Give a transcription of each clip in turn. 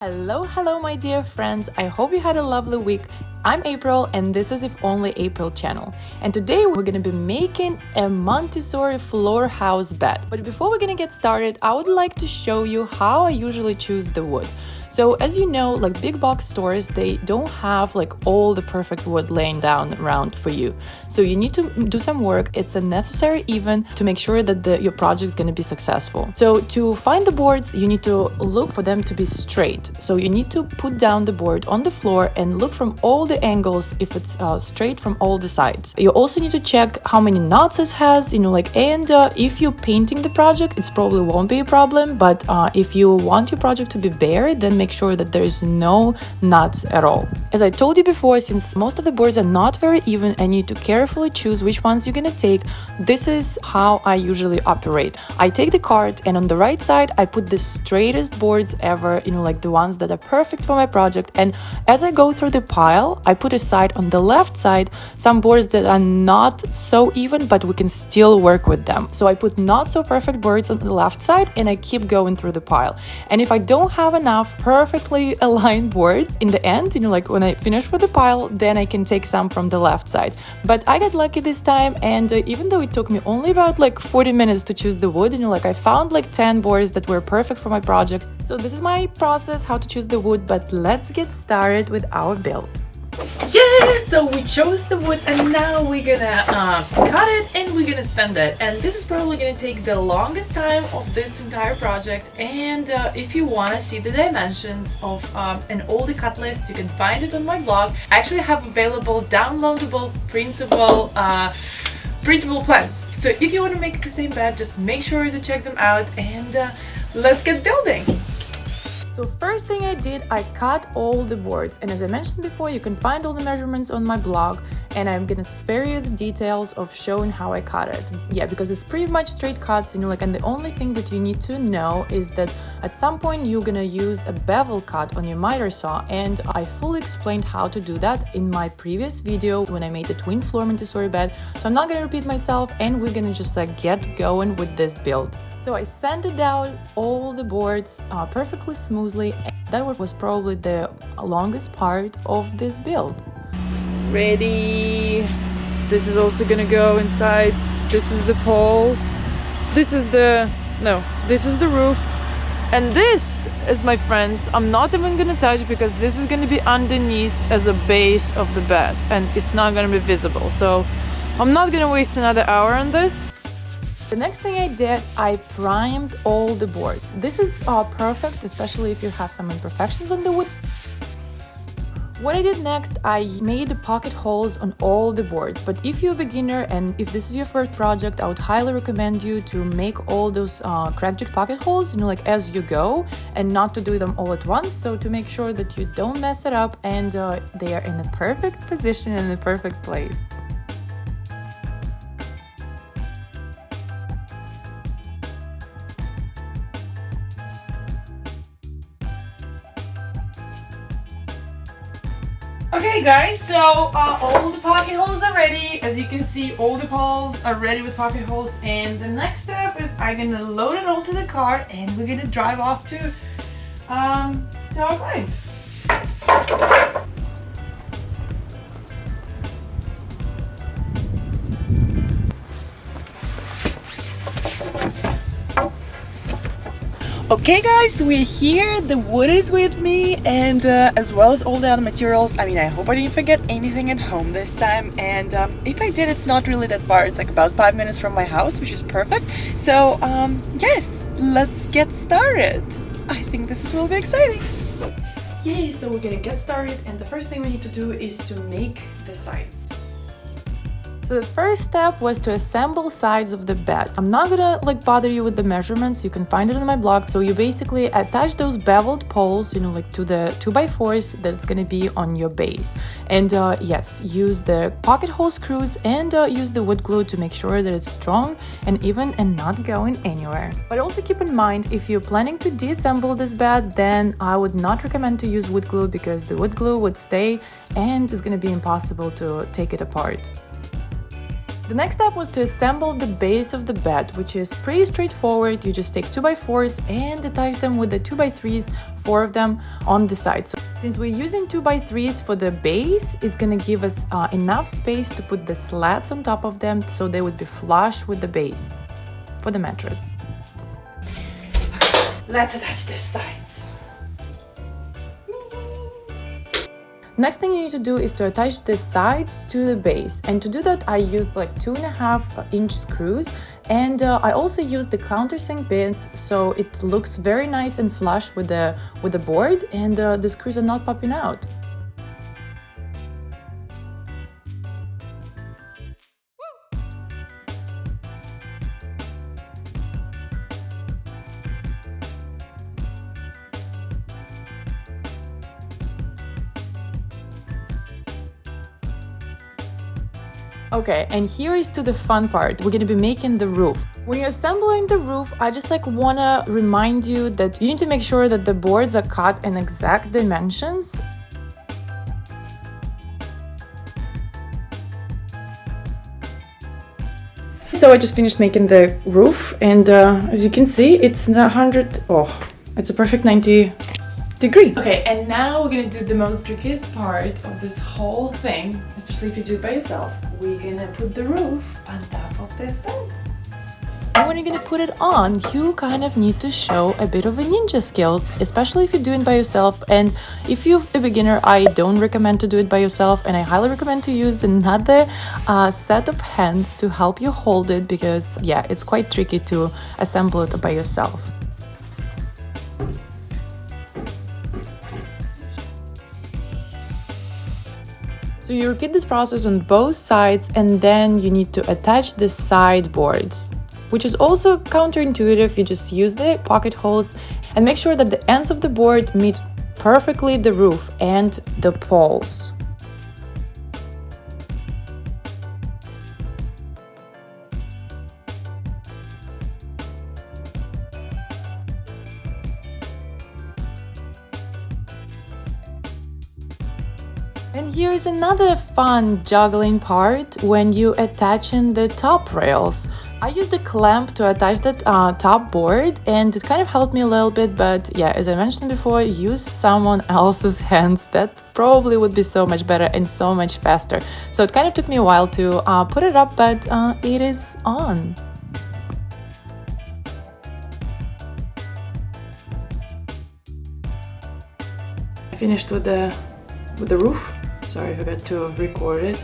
Hello my dear friends, I hope you had a lovely week. I'm April and this is If Only April channel, and today we're gonna be making a Montessori floor house bed. But before we're gonna get started, I would like to show you how I usually choose the wood. So as you know, like big box stores, they don't have like all the perfect wood laying down around for you. So you need to do some work. It's a necessary even to make sure that your project is going to be successful. So to find the boards, you need to look for them to be straight. So you need to put down the board on the floor and look from all the angles if it's straight from all the sides. You also need to check how many knots it has, and if you're painting the project, it probably won't be a problem. But if you want your project to be bare, then make sure that there is no knots at all. As I told you before, since most of the boards are not very even and you need to carefully choose which ones you're gonna take, this is how I usually operate. I take the card and on the right side I put the straightest boards ever, like the ones that are perfect for my project, and as I go through the pile I put aside on the left side some boards that are not so even but we can still work with them. So I put not so perfect boards on the left side and I keep going through the pile, and if I don't have enough perfectly aligned boards in the end, when I finish with the pile, then I can take some from the left side. But I got lucky this time, and even though it took me only about 40 minutes to choose the wood, I found 10 boards that were perfect for my project. So this is my process how to choose the wood, but let's get started with our build. Yeah, so we chose the wood and now we're gonna cut it and we're gonna sand it, and this is probably gonna take the longest time of this entire project. And if you want to see the dimensions of and all the cut lists, you can find it on my blog. I actually have available downloadable printable plans, so if you want to make the same bed, just make sure to check them out, and let's get building. So first thing I did, I cut all the boards, and as I mentioned before, you can find all the measurements on my blog, and I'm gonna spare you the details of showing how I cut it. Yeah, because it's pretty much straight cuts, and the only thing that you need to know is that at some point you're gonna use a bevel cut on your miter saw, and I fully explained how to do that in my previous video when I made the twin floor Montessori bed, so I'm not gonna repeat myself, and we're gonna just get going with this build. So I sanded down all the boards perfectly smoothly, and that was probably the longest part of this build. Ready? This is also gonna go inside. This is the poles. This is the roof. And this is, my friends, I'm not even gonna touch because this is gonna be underneath as a base of the bed and it's not gonna be visible. So I'm not gonna waste another hour on this. The next thing I did, I primed all the boards. This is perfect, especially if you have some imperfections on the wood. What I did next, I made pocket holes on all the boards. But if you're a beginner and if this is your first project, I would highly recommend you to make all those cracked jig pocket holes, as you go, and not to do them all at once. So to make sure that you don't mess it up and they are in the perfect position and the perfect place. Okay guys, so all the pocket holes are ready. As you can see, all the poles are ready with pocket holes, and the next step is I'm gonna load it all to the car and we're gonna drive off to our client. Okay guys, we're here, the wood is with me, and as well as all the other materials. I hope I didn't forget anything at home this time, and if I did, it's not really that far. It's about 5 minutes from my house, which is perfect. So yes, let's get started. I think this will be exciting. Yay, so we're gonna get started, and the first thing we need to do is to make the sides. So the first step was to assemble sides of the bed. I'm not gonna bother you with the measurements, you can find it on my blog. So you basically attach those beveled poles, to the 2x4s that's gonna be on your base. And yes, use the pocket hole screws and use the wood glue to make sure that it's strong and even and not going anywhere. But also keep in mind, if you're planning to disassemble this bed, then I would not recommend to use wood glue because the wood glue would stay and it's gonna be impossible to take it apart. The next step was to assemble the base of the bed, which is pretty straightforward. You just take 2x4s and attach them with the 2x3s, 4 of them on the side. So since we're using 2x3s for the base, it's gonna give us enough space to put the slats on top of them so they would be flush with the base for the mattress. Let's attach these sides. Next thing you need to do is to attach the sides to the base, and to do that I used like 2.5-inch screws, and I also used the countersink bit so it looks very nice and flush with the board, and the screws are not popping out. Okay, and here is to the fun part. We're gonna be making the roof. When you're assembling the roof, I just wanna remind you that you need to make sure that the boards are cut in exact dimensions. So I just finished making the roof, and as you can see, it's it's a perfect 90 degree. Okay, and now we're gonna do the most trickiest part of this whole thing, especially if you do it by yourself. We're gonna put the roof on top of this bed. And when you're gonna put it on, you kind of need to show a bit of a ninja skills, especially if you're doing it by yourself. And if you're a beginner, I don't recommend to do it by yourself, and I highly recommend to use another set of hands to help you hold it, because yeah, it's quite tricky to assemble it by yourself. So you repeat this process on both sides, and then you need to attach the side boards, which is also counterintuitive. You just use the pocket holes and make sure that the ends of the board meet perfectly the roof and the poles. And here's another fun juggling part when you attach in the top rails. I used a clamp to attach that top board, and it kind of helped me a little bit, but yeah, as I mentioned before, use someone else's hands. That probably would be so much better and so much faster. So it kind of took me a while to put it up, but it is on. I finished with the roof. Sorry, I forgot to record it.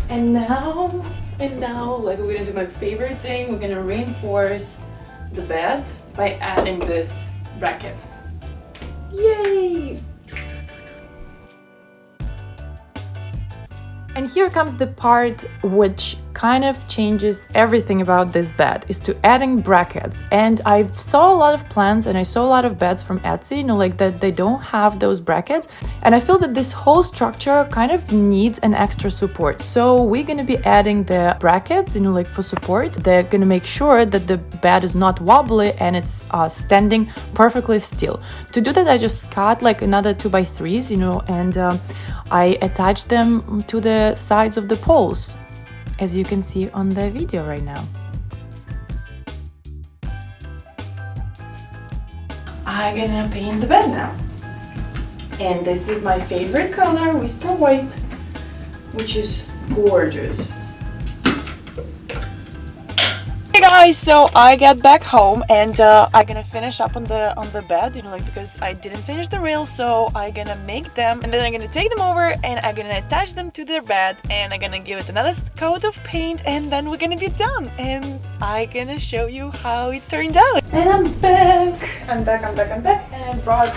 And now, like, we're gonna do my favorite thing. We're gonna reinforce the bed by adding these brackets. Yay! And here comes the part which kind of changes everything about this bed, is to adding brackets. And I saw a lot of plans and I saw a lot of beds from Etsy, like that they don't have those brackets. And I feel that this whole structure kind of needs an extra support. So we're gonna be adding the brackets, like for support. They're gonna make sure that the bed is not wobbly and it's standing perfectly still. To do that, I just cut like another 2x3s, and I attached them to the sides of the poles, as you can see on the video right now. I'm gonna paint the bed now. And this is my favorite color, Whisper White, which is gorgeous. Hey guys, so I got back home and I'm gonna finish up on the bed, because I didn't finish the rails, so I'm gonna make them and then I'm gonna take them over and I'm gonna attach them to the bed and I'm gonna give it another coat of paint, and then we're gonna be done and I'm gonna show you how it turned out. And I'm back, and I brought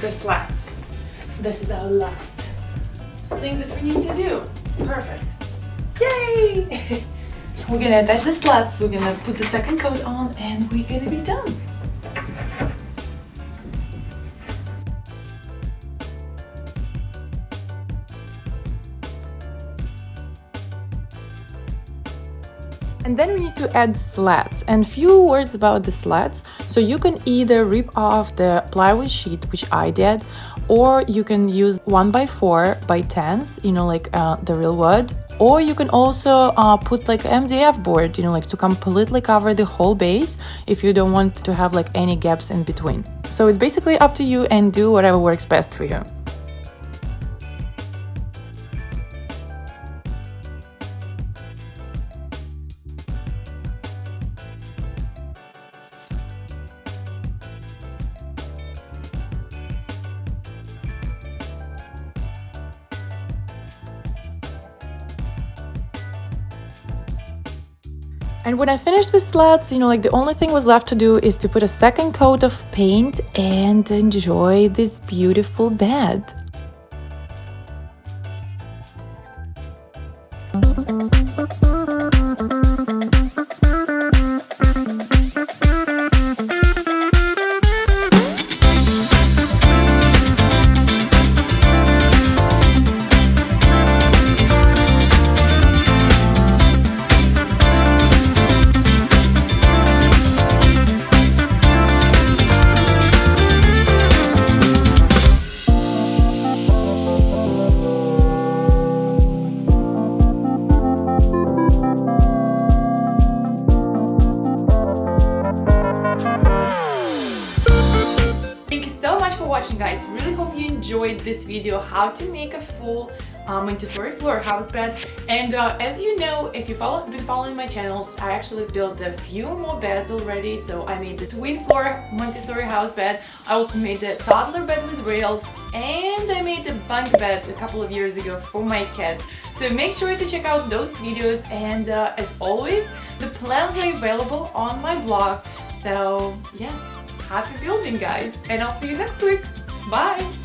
the slats. This is our last thing that we need to do. Perfect. Yay! We're gonna attach the slats, we're gonna put the second coat on, and we're gonna be done. And then we need to add slats, and few words about the slats. So you can either rip off the plywood sheet, which I did, or you can use 1x4 by 10th, like the real wood, or you can also put like MDF board, you know, like to completely cover the whole base if you don't want to have like any gaps in between. So it's basically up to you, and do whatever works best for you. And when I finished with slats, you know, like the only thing was left to do is to put a second coat of paint and enjoy this beautiful bed. Watching, guys. Really hope you enjoyed this video, how to make a full Montessori floor house bed. And as you know, if you've been following my channels, I actually built a few more beds already. So I made the twin floor Montessori house bed, I also made the toddler bed with rails, and I made the bunk bed a couple of years ago for my kids. So make sure to check out those videos, and as always, the plans are available on my blog. So yes, happy building, guys, and I'll see you next week. Bye!